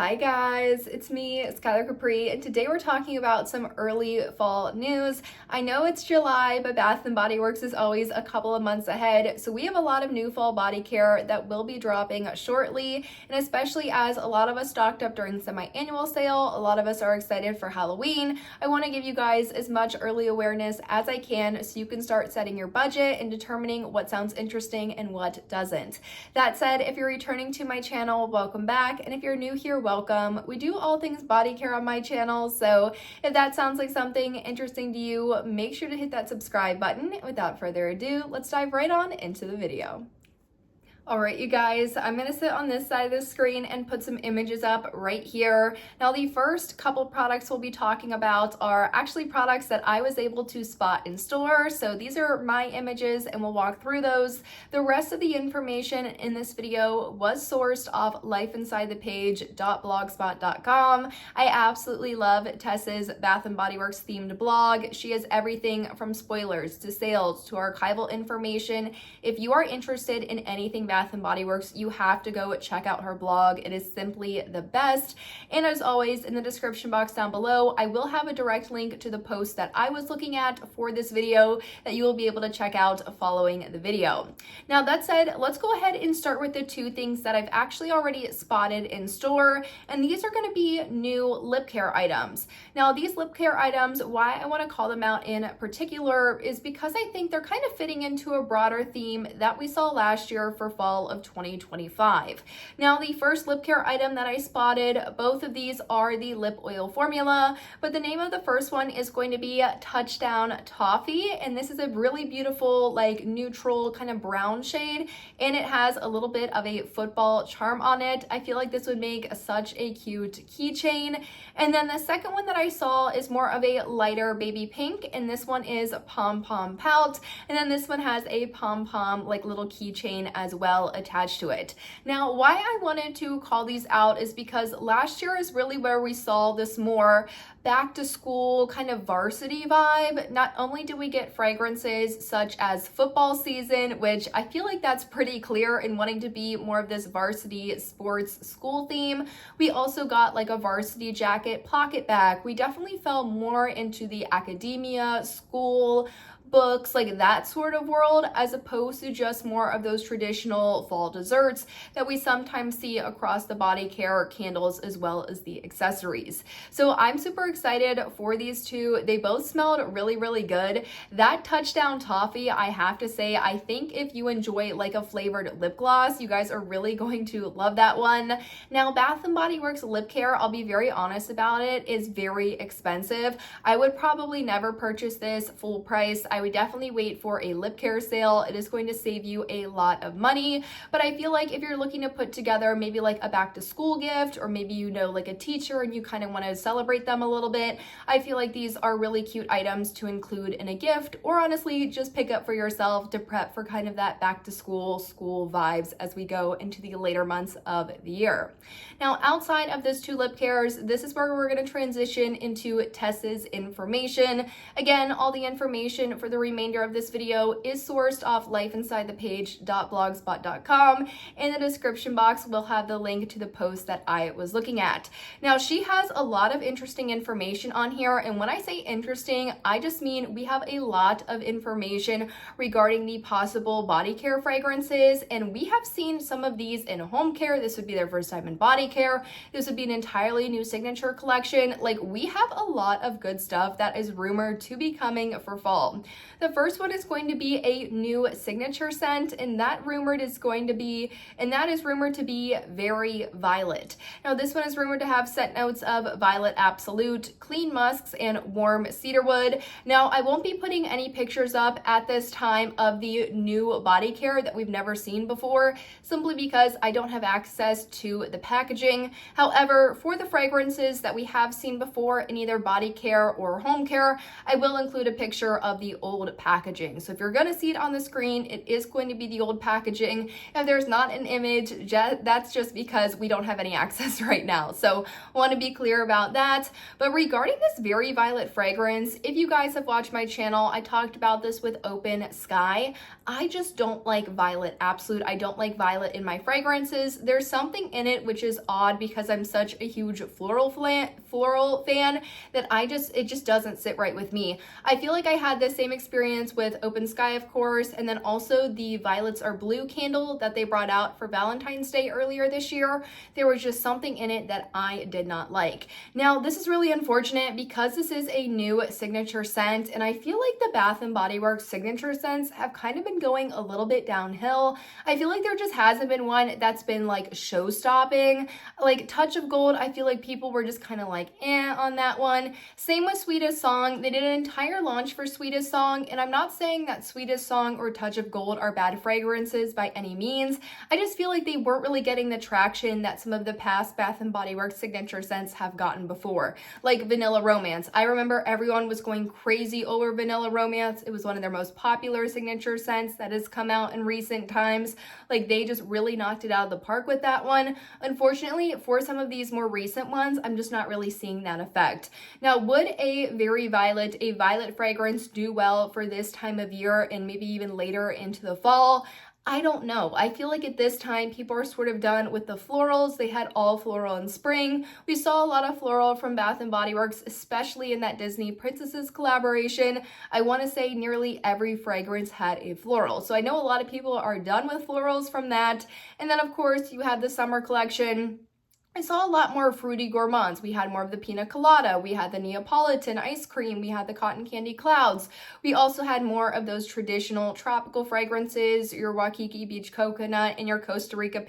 Hi guys, it's me, Skylar Capri, and today we're talking about some early fall news. I know it's July, but Bath & Body Works is always a couple of months ahead, so we have a lot of new fall body care that will be dropping shortly, and especially as a lot of us stocked up during the semi-annual sale, a lot of us are excited for Halloween. I want to give you guys as much early awareness as I can so you can start setting your budget and determining what sounds interesting and what doesn't. That said, if you're returning to my channel, welcome back, and if you're new here, welcome. We do all things body care on my channel, so if that sounds like something interesting to you, make sure to hit that subscribe button. Without further ado, let's dive right on into the video. Alright, you guys, I'm going to sit on this side of the screen and put some images up right here. Now, the first couple products we'll be talking about are actually products that I was able to spot in store. So these are my images and we'll walk through those. The rest of the information in this video was sourced off lifeinsidethepage.blogspot.com. I absolutely love Tessa's Bath & Body Works themed blog. She has everything from spoilers to sales to archival information. If you are interested in anything Bath & Body Works, you have to go check out her blog. It is simply the best. And as always, in the description box down below, I will have a direct link to the post that I was looking at for this video that you will be able to check out following the video. Now, that said, let's go ahead and start with the two things that I've actually already spotted in store, and these are going to be new lip care items. Now, these lip care items, why I want to call them out in particular is because I think they're kind of fitting into a broader theme that we saw last year for fall of 2025. Now, the first lip care item that I spotted, both of these are the lip oil formula, but the name of the first one is going to be Touchdown Toffee, and this is a really beautiful, like, neutral kind of brown shade, and it has a little bit of a football charm on it. I feel like this would make such a cute keychain. And then the second one that I saw is more of a lighter baby pink, and this one is Pom Pom Pout, and then this one has a pom pom like little keychain as well attached to it. Now, why I wanted to call these out is because last year is really where we saw this more back to school kind of varsity vibe. Not only do we get fragrances such as football season, which I feel like that's pretty clear in wanting to be more of this varsity sports school theme, we also got like a varsity jacket pocket bag. We definitely fell more into the academia, school, books, like that sort of world, as opposed to just more of those traditional fall desserts that we sometimes see across the body care candles as well as the accessories. So I'm super excited for these two. They both smelled really, really good. That Touchdown Toffee, I have to say, I think if you enjoy like a flavored lip gloss, you guys are really going to love that one. Now, Bath & Body Works lip care, I'll be very honest about it, is very expensive. I would probably never purchase this full price. I would definitely wait for a lip care sale. It is going to save you a lot of money, but I feel like if you're looking to put together maybe like a back to school gift, or maybe you know like a teacher and you kind of want to celebrate them a little bit, I feel like these are really cute items to include in a gift, or honestly just pick up for yourself to prep for kind of that back to school vibes as we go into the later months of the year. Now, outside of those two lip cares, this is where we're going to transition into Tessa's information. Again, all the information for the remainder of this video is sourced off lifeinsidethepage.blogspot.com. In the description box, we'll have the link to the post that I was looking at. Now, she has a lot of interesting information on here, and when I say interesting, I just mean we have a lot of information regarding the possible body care fragrances, and we have seen some of these in home care. This would be their first time in body care. This would be an entirely new signature collection. Like, we have a lot of good stuff that is rumored to be coming for fall. The first one is going to be a new signature scent, and that is rumored to be Very Violet. Now, this one is rumored to have scent notes of Violet Absolute, Clean Musks, and Warm Cedarwood. Now, I won't be putting any pictures up at this time of the new body care that we've never seen before, simply because I don't have access to the packaging. However, for the fragrances that we have seen before in either body care or home care, I will include a picture of the old old packaging. So if you're gonna see it on the screen, it is going to be the old packaging. If there's not an image, that's just because we don't have any access right now. So I want to be clear about that. But regarding this Very Violet fragrance, if you guys have watched my channel, I talked about this with Open Sky. I just don't like violet absolute. I don't like violet in my fragrances. There's something in it which is odd because I'm such a huge floral fan that it just doesn't sit right with me. I feel like I had the same experience with Open Sky, of course, and then also the Violets Are Blue candle that they brought out for Valentine's Day earlier this year. There was just something in it that I did not like. Now, this is really unfortunate because this is a new signature scent, and I feel like the Bath & Body Works signature scents have kind of been going a little bit downhill. I feel like there just hasn't been one that's been like show-stopping. Like Touch of Gold, I feel like people were just kind of like on that one. Same with Sweetest Song. They did an entire launch for Sweetest Song, and I'm not saying that Sweetest Song or Touch of Gold are bad fragrances by any means. I just feel like they weren't really getting the traction that some of the past Bath & Body Works signature scents have gotten before. Like Vanilla Romance. I remember everyone was going crazy over Vanilla Romance. It was one of their most popular signature scents that has come out in recent times. Like they just really knocked it out of the park with that one. Unfortunately, for some of these more recent ones, I'm just not really seeing that effect. Now, would a Very Violet, a violet fragrance do well for this time of year and maybe even later into the fall? I don't know. I feel like at this time, people are sort of done with the florals. They had all floral in spring. We saw a lot of floral from Bath & Body Works, especially in that Disney Princesses collaboration. I want to say nearly every fragrance had a floral. So I know a lot of people are done with florals from that. And then, of course, you have the summer collection. I saw a lot more fruity gourmands. We had more of the pina colada, we had the Neapolitan ice cream, we had the cotton candy clouds. We also had more of those traditional tropical fragrances, your Waikiki beach coconut and your Costa Rica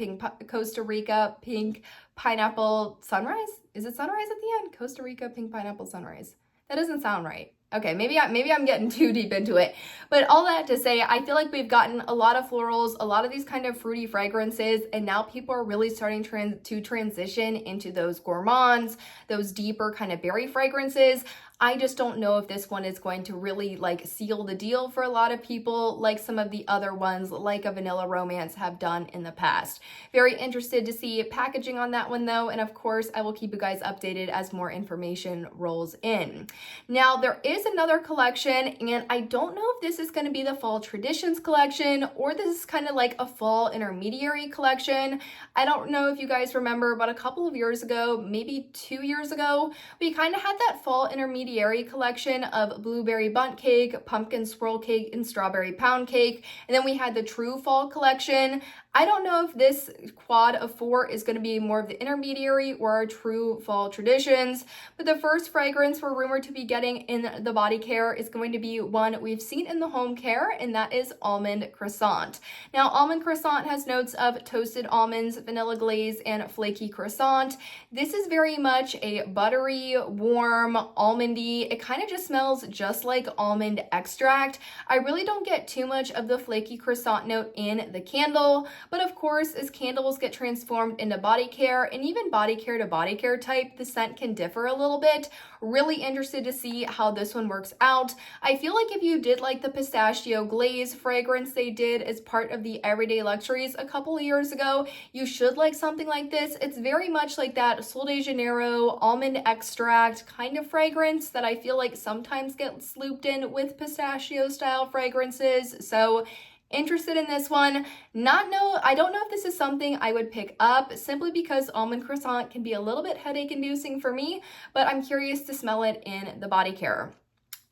pink pineapple sunrise. Is it sunrise at the end? Costa Rica pink pineapple sunrise. That doesn't sound right. Okay, maybe I'm getting too deep into it. But all that to say, I feel like we've gotten a lot of florals, a lot of these kind of fruity fragrances, and now people are really starting to transition into those gourmands, those deeper kind of berry fragrances. I just don't know if this one is going to really like seal the deal for a lot of people like some of the other ones like a Vanilla Romance have done in the past. Very interested to see packaging on that one though, and of course I will keep you guys updated as more information rolls in. Now there is another collection, and I don't know if this is going to be the Fall Traditions collection or this is kind of like a fall intermediary collection. I don't know if you guys remember, but a couple of years ago, maybe 2 years ago, we kind of had that fall intermediary collection of blueberry bundt cake, pumpkin swirl cake, and strawberry pound cake. And then we had the true fall collection. I don't know if this quad of 4 is going to be more of the intermediary or our true fall traditions, but the first fragrance we're rumored to be getting in the body care is going to be one we've seen in the home care, and that is Almond Croissant. Now, Almond Croissant has notes of toasted almonds, vanilla glaze, and flaky croissant. This is very much a buttery, warm, almondy. It kind of just smells just like almond extract. I really don't get too much of the flaky croissant note in the candle. But of course, as candles get transformed into body care and even body care to body care type, the scent can differ a little bit. Really interested to see how this one works out. I feel like if you did like the pistachio glaze fragrance they did as part of the Everyday Luxuries a couple of years ago, you should like something like this. It's very much like that Sol de Janeiro almond extract kind of fragrance that I feel like sometimes gets looped in with pistachio style fragrances. So interested in this one. I don't know if this is something I would pick up simply because Almond Croissant can be a little bit headache inducing for me, but I'm curious to smell it in the body care.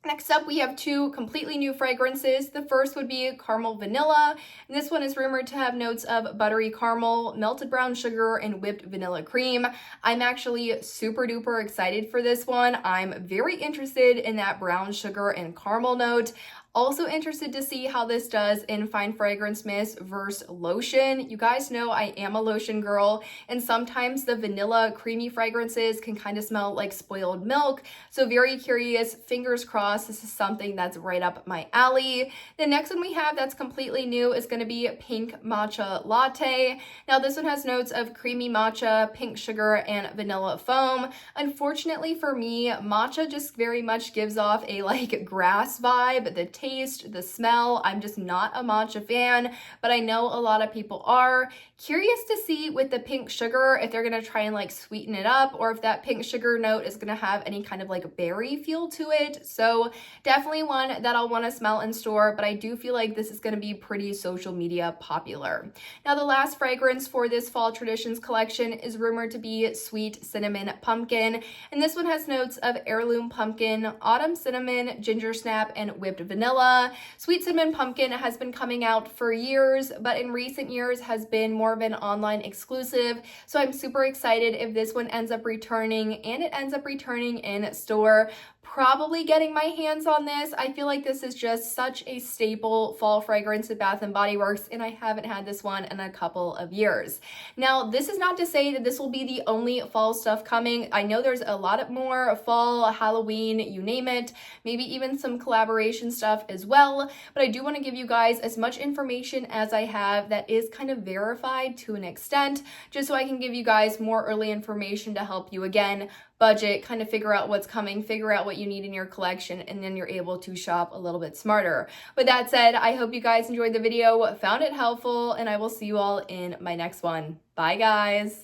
Next up, we have 2 completely new fragrances. The first would be Caramel Vanilla, and this one is rumored to have notes of buttery caramel, melted brown sugar, and whipped vanilla cream. I'm actually super duper excited for this one. I'm very interested in that brown sugar and caramel note. Also interested to see how this does in fine fragrance mist versus lotion. You guys know I am a lotion girl, and sometimes the vanilla creamy fragrances can kind of smell like spoiled milk. So very curious, fingers crossed, this is something that's right up my alley. The next one we have that's completely new is going to be Pink Matcha Latte. Now this one has notes of creamy matcha, pink sugar, and vanilla foam. Unfortunately for me, matcha just very much gives off a like grass vibe. The taste taste, the smell. I'm just not a matcha fan, but I know a lot of people are. Curious to see with the pink sugar if they're gonna try and like sweeten it up, or if that pink sugar note is gonna have any kind of like berry feel to it. So definitely one that I'll want to smell in store, but I do feel like this is gonna be pretty social media popular. Now the last fragrance for this Fall Traditions collection is rumored to be Sweet Cinnamon Pumpkin, and this one has notes of heirloom pumpkin, autumn cinnamon, ginger snap, and whipped vanilla. Sweet Cinnamon Pumpkin has been coming out for years, but in recent years has been more of an online exclusive, so I'm super excited if this one ends up returning, and it ends up returning in store. Probably getting my hands on this. I feel like this is just such a staple fall fragrance at Bath & Body Works, and I haven't had this one in a couple of years. Now, this is not to say that this will be the only fall stuff coming. I know there's a lot more fall, Halloween, you name it, maybe even some collaboration stuff as well, but I do want to give you guys as much information as I have that is kind of verified to an extent, just so I can give you guys more early information to help you, again, budget, kind of figure out what's coming, figure out what you need in your collection, and then you're able to shop a little bit smarter. With that said, I hope you guys enjoyed the video, found it helpful, and I will see you all in my next one. Bye, guys.